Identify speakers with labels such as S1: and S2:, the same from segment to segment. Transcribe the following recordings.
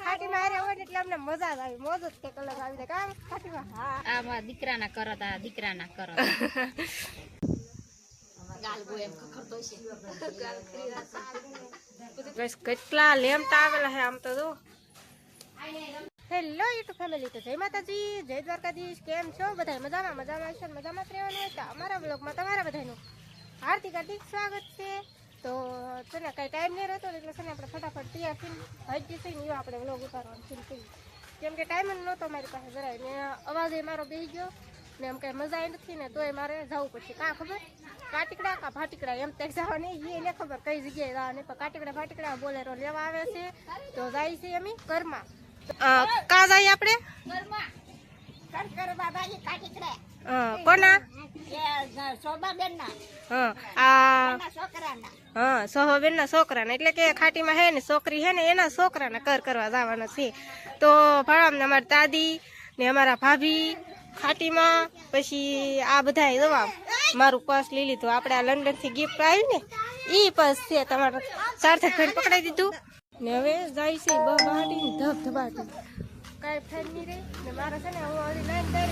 S1: ખાટી મારે હોય એટલે અમને મજા જ આવી, મોજ જ કંઈક અલગ આવી જાય. કામ ખાટીમાં
S2: આમાં દીકરાના કરો તા દીકરાના કરો
S1: કેટલા લેમ્ટ આવેલા છે આમ તો જો. હેલો યુટ્યુબ ફેમિલી, તો જય માતાજી, જય દ્વારકાધીશ. કેમ છો બધા? મજામાં મજામાં છે, મજામાં જ રહેવાનું હોય. તો અમારા બ્લોગમાં તમારા બધાનું હાર્દિક હાર્દિક સ્વાગત છે. તો છે ને કઈ ટાઈમ નહીં રહેતો એટલે છે ને આપણે ફટાફટ તૈયાર થઈને હજી થઈને આપણે બ્લોગ ઉતારવાનું શરૂ કર્યું, કેમ કે ટાઈમ જ નહોતો મારી પાસે જરાય ને અવાજ એ મારો બેસી ગયો ને એમ કઈ મજા નથી ને તોય મારે જવું પડશે. કાં ખબર કાટીકડા કા ભાટીકડા એમ ત્યાં જવાની એને ખબર કઈ જગ્યાએ જવાની, પણ કાટીકડા ભાટીકડા બોલેરો લેવા આવે છે તો જાય છે એમ ઘરમાં. કા જાય આપણે કોના? સોહાબેન ના છોકરાના, એટલે કે ખાટીમાં હે ને છોકરી હે ને એના છોકરાના કર કરવા જવાના છે. તો ભાડામાં અમારી દાદી ને અમારા ભાભી ખાટીમાં, પછી આ બધા જવા મારું પર્સ લઈ લીધું. આપણે આ લંડન થી ગિફ્ટ આવી ને ઈ પર્સ છે તમારે સાર્થક ભાઈ પકડાઈ દીધું ને હવે જાય છે બહાટી ધબધબાટી કાંઈ ફેર નહીં રહી ને મારે છે ને હું હજી લાઈન કરી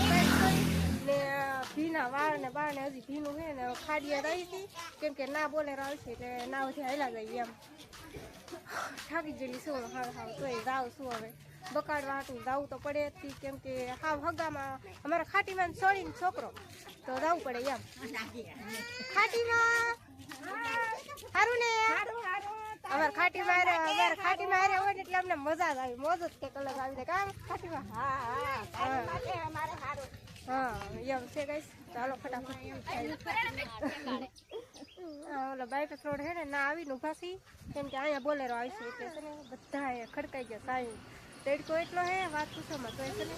S1: ને ભીના વાળ ને બાળ ને હજી ભીનું છે ને ખાડીએ રહી હતી, કેમ કે ના બોલે આવશે એટલે ના બધી હાલા જાય એમ થાકી ગયેલી શું હાવ તોય જાઉં શું હવે બકાડવા હાટું જવું તો પડે જ, કેમ કે હાવ હગામાં અમારા ખાટીમાં છોડીને છોકરો તો જવું પડે એમ. ખાટીમાં સારું ને અમારે ખાટીમાં હારે હોય એટલે અમને મજા જ આવી, મોજ જ કંઈક અલગ આવી જાય. કામ ખાટીમાં હા એમ છે ગાઈસ. ચાલો ફટાફટ ઓલા બાયપાસ રોડ છે ને ના આવીને ઉભા છીએ, કેમ કે અહીંયા બોલેરો આવશે એટલે છે ને બધા ખડકાઈ ગયા. સાઈ તડકો એટલો હે વાત પૂછોમાં તો છે ને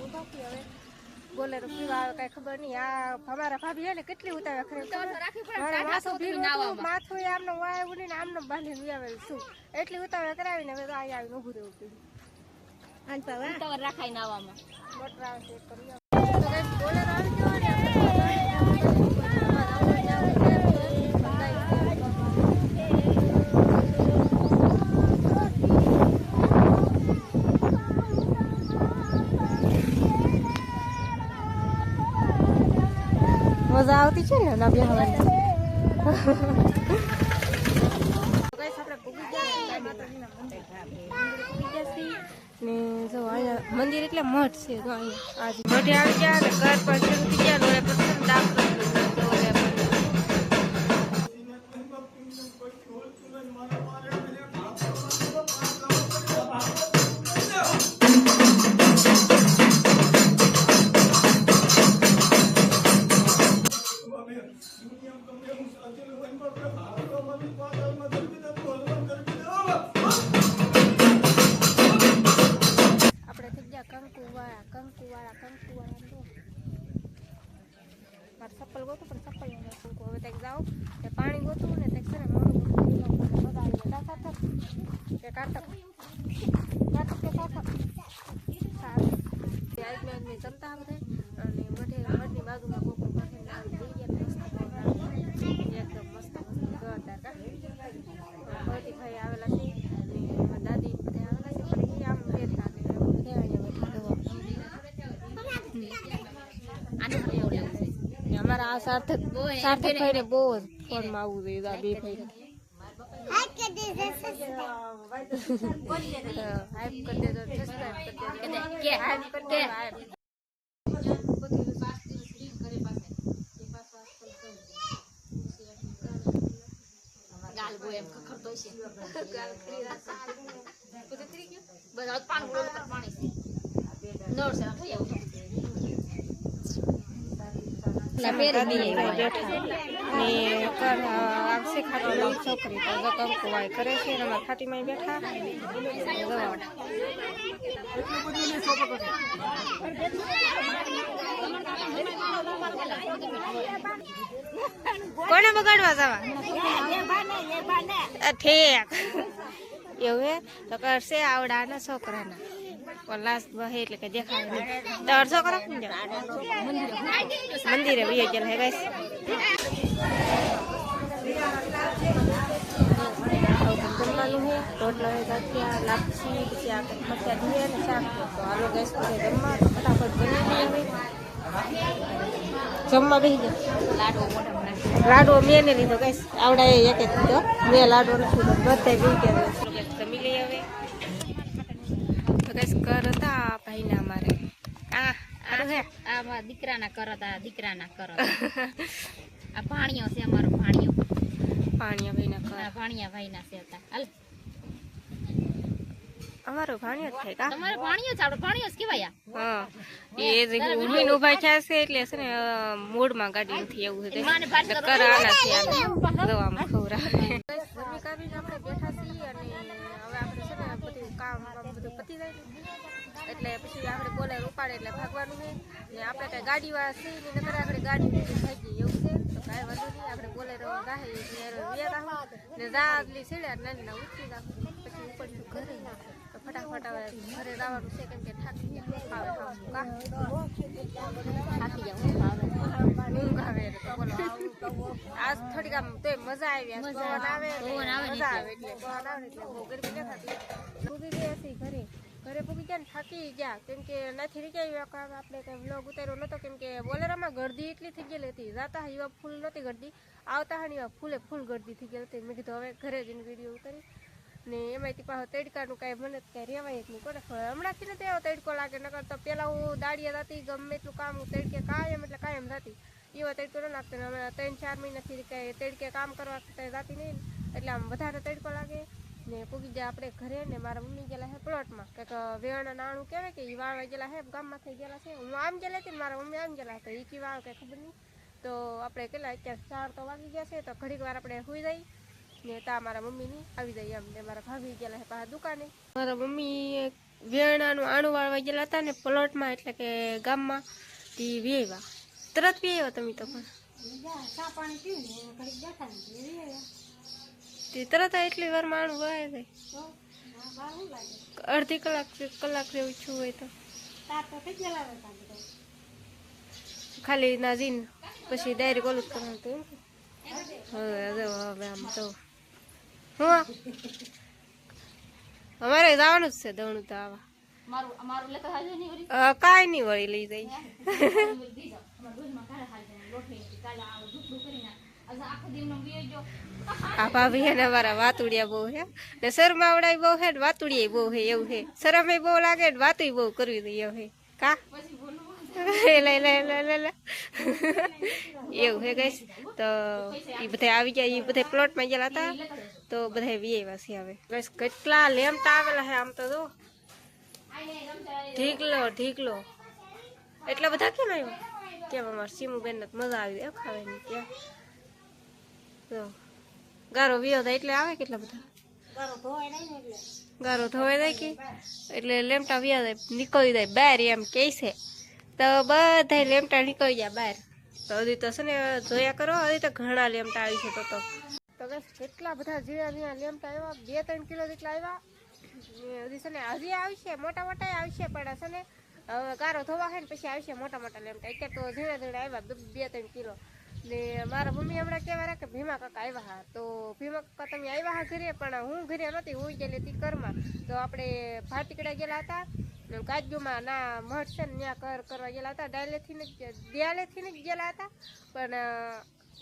S1: ઉભા છીએ. હવે બોલેરો પીવા આવે કઈ ખબર નહીં. આ અમારા ભાભી છે ને કેટલી ઉતાવે માથું આમનો વાય ઉડીને આમનો બાંધીને આવેલું શું એટલી ઉતાવળ કરાવીને હવે અહીંયા આવીને ઉભું રહેવું પડ્યું.
S2: રાખાઈ નાવામાં
S1: મોટર આવે છે બોલેરો આવી ગયો મજા આવતી છે ને ના બેહવાની. ને જો અહીંયા મંદિર એટલે મઠ છે. જો અહીંયા આજે મઠે આવી ગયા ને ઘર પર શરૂ થઈ ગયા ને પછી દાખલો ચપ્પલ ગોતું પણ ચપ્પલ ન ગોતું. હવે ત્યાં જાઓ તે પાણી ગોતું ને ત્યાં છે ને મોડું મજા આવી જાય. સાર્થક કે કારતક કે સાર્થક સારું આદમી જમતા બધા અને મઠની બાજુમાં કોકરું પાસે એકદમ મસ્ત જોરદાર ભરતી ભાઈ આવેલા છે અને દાદી બધા આવેલા છે, પણ એ આમ બેઠા ને બધા અહીંયા અમારા આ સાર્થક ભાઈ ને બહુ જ ફોનમાં આવવું જોઈએ. બે ભાઈ આવશે ખાટીમાં છોકરી તો કંકુવાય કરે છે ને અમારા ખાટીમાં બેઠા. કોને બગાડવા જવા ઠેક એવું હે તો કરશે આવડાના છોકરાના લાસ્ટ બહે એટલે કે દેખાય નહીં. તો અડધો કરો મંદિરે વીએ ગયેલ હે ગાઈસ. રોટલા હોય ગાંઠિયા લાપસી પછી આ મઠિયા ધીએ ને શાક તો હાલો ગેસ પર જમવા તો ફટાફટ બની આવે જમવા બેસી જાય લાડવો મેં ને લીધો ગેસ આવડા એક જ લીધો મેં લાડવો નથી લીધો બધા બી ગયા જમી લઈ આવે તો ગેસ કર હતા ભાઈના અમારે આ
S2: આમાં દીકરાના કરત આ દીકરાના કરત આ ભાણિયો છે અમારો ભાણિયો
S1: પાણીયા ભાઈના કર
S2: ભાણિયા ભાઈના છે હતા હાલ
S1: અમારો ભાણિયો જ થાય કા
S2: તમારે ભાણિયો છે આપણો ભાણિયો જ કહેવાય
S1: હા એ ઉમીન ઉભા થયા છે એટલે છે ને મૂડમાં ગાડી નથી એવું છે કર આના છે દવામાં ખવડાવે જમી કાઢીને આપણે બેઠા છીએ અને હવે આપણે છે ને બધું કામ બધું પતી જાય એટલે પછી આપણે બોલેર ઉપાડે એટલે ભાગવાનું છે ને આપણે કઈ ગાડી વાળા છીએ ને નકર આપણે ગાડી ભાગી એવું છે તો કાંઈ વાંધો નહીં આપણે બોલેર ગાહી ને જાગલી છેડ્યા નાની ઉઠી રાખું પછી ઉપર ઘરે તો ફટાફટ હવે ઘરે જવાનું છે કેમ કે થાકી ગયા ઊંઘ આવે તો બોલો આજ થોડીક આમ તો મજા આવી પવન આવે મજા આવે એટલે પવન આવે એટલે બહુ ગરમી ન થતી પૂગી ગયા છે ઘરે ઘરે પૂગી ગયા ને થાકી ગયા કેમ કે નથી રીચાઈ આપણે કઈ વ્લોગ ઉતાર્યો નતો કેમ કે બોલેરામાં ગરદી એટલી થઈ ગયેલી હતી જાતા એવા ફૂલ નહોતી ગરદી આવતા હા એવા ફૂલે ફૂલ ગરદી થઈ ગયેલી હતી મેં કીધું હવે ઘરે જઈને વિડીયો ઉતારી ને એમાંથી પાછો તડકાનું કાંઈ મને કાંઈ રહેવાય જ નહીં કોને હમણાંથી નથી આવો તડકો લાગે નકર તો પહેલાં હું દાડિયા જતી ગમે એટલું કામ હું તડકે કાયમ એટલે કાયમ જતી એવો તડકો ન લાગતો ને હમણાં 3-4 મહિનાથી કાંઈ તડકે કામ કરવા જતી નહીં એટલે આમ વધારે તડકો લાગે ને પૂગી જાય આપણે ઘરે ને મારા મમ્મી ગયેલા છે પ્લોટમાં કંઈક વેવાના નાણું કહેવાય કે એ વાળવા ગયેલા છે ગામમાં થઈ ગયેલા છે હું આમ ગયેલી હતી ને મારા મમ્મી આમ ગયેલા હતા એ કી વાળ કંઈ ખબર નહીં તો આપણે કેટલા અત્યારે 4 તો વાગી ગયા છે તો ઘડીક વાર આપણે સુઈ જઈ ને તા મારા મમ્મીની આવી જાય એમ ને મારા ભાભી ગયેલા છે પાછા દુકાને મારા મમ્મી વેણાનું આણું વાળવા ગયેલા હતા ને પ્લોટમાં એટલે કે ગામમાં તે વેવા તરત વેવા તમે તો પણ તે તરત એટલી વાર માણું વહાય જાય અડધી કલાક જેવું છું હોય તો ખાલી ના જઈને પછી ડાયરેક્ટ ઓલું જ કરવાનું હતું હવે આમ તો હું અમારે જવાનું જ છે દવણું તો આવા કાંઈ નહીં વળી લઈ જાય આ ભાભી હે ને અમારા વાતુડિયા બહુ હે ને શરમા આવડાય બહુ હે ને વાતુડિયા બહુ હે એવું હે શરમે બહુ લાગે ને વાતુય બહુ કરવી દઈએ હે કા એવું હે ગઈશ તો એ બધા આવી ગયા એ બધા પ્લોટમાં ગયેલા હતા તો બધા વીઆઈવા છે હવે ગઈશ કેટલા લેમ્ટા આવેલા હે આમ તો જો ઢીકલો એટલા બધા કેમ આવ્યા કેમ અમારે સીમુબેન ને મજા આવી એમ ખાવાની ત્યાં તો ગારો વિયો થાય એટલે આવે કેટલા બધા ગારો ધોવાઈ જાય કે એટલે લેમટા વિયા જાય નીકળી જાય બહાર એમ કે છે તો બધા લેમટા નીકળી ગયા બહાર તો હજી તો છે ને જોયા કરો હજી તો ઘણા લેમટા આવી છે તો બસ કેટલા બધા ઝીણા લેમટા આવ્યા 2-3 કિલો જેટલા આવ્યા હજી છે ને હજી આવશે મોટા આવશે પણ છે ને ગારો ધોવા છે ને પછી આવશે મોટા લેમટા અત્યારે તો ઝીણા આવ્યા 2-3 કિલો ને મારા મમ્મી હમણાં કહેવા રહ્યા કે ભીમા કાકા આવ્યા હા તો ભીમા કાકા તમે આવ્યા હા ઘરે પણ હું ઘરે નહોતી હું ગયેલી હતી ઘરમાં તો આપણે ભાટીકડા ગયેલા હતા કાજુમાં ના મઠ છે ને ત્યાં કરવા ગયેલા હતા દયાલેથી જ ગયેલા હતા પણ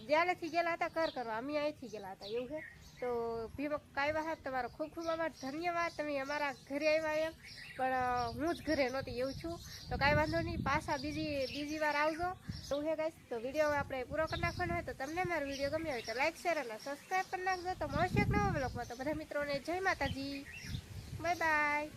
S1: દયાલેથી ગયેલા હતા કરવા અમે અહીંથી ગયેલા હતા એવું છે તો ભીમા કાકા આવ્યા હા તમારો ખૂબ ખૂબ આભાર ધન્યવાદ તમે અમારા ઘરે આવ્યા એમ પણ હું જ ઘરે નહોતી એવું છું તો કાંઈ વાંધો નહીં પાછા બીજી વાર આવજો તો હે ગાઈસ તો વિડીયો આપણે પૂરો કરી નાખવાનો હોય તો તમને મારો વિડીયો ગમ્યો હોય તો લાઈક શેર અને સબસ્ક્રાઈબ કરી નાખજો તો મળશે એક નવા બ્લોગમાં તો બધા મિત્રોને જય માતાજી બાય બાય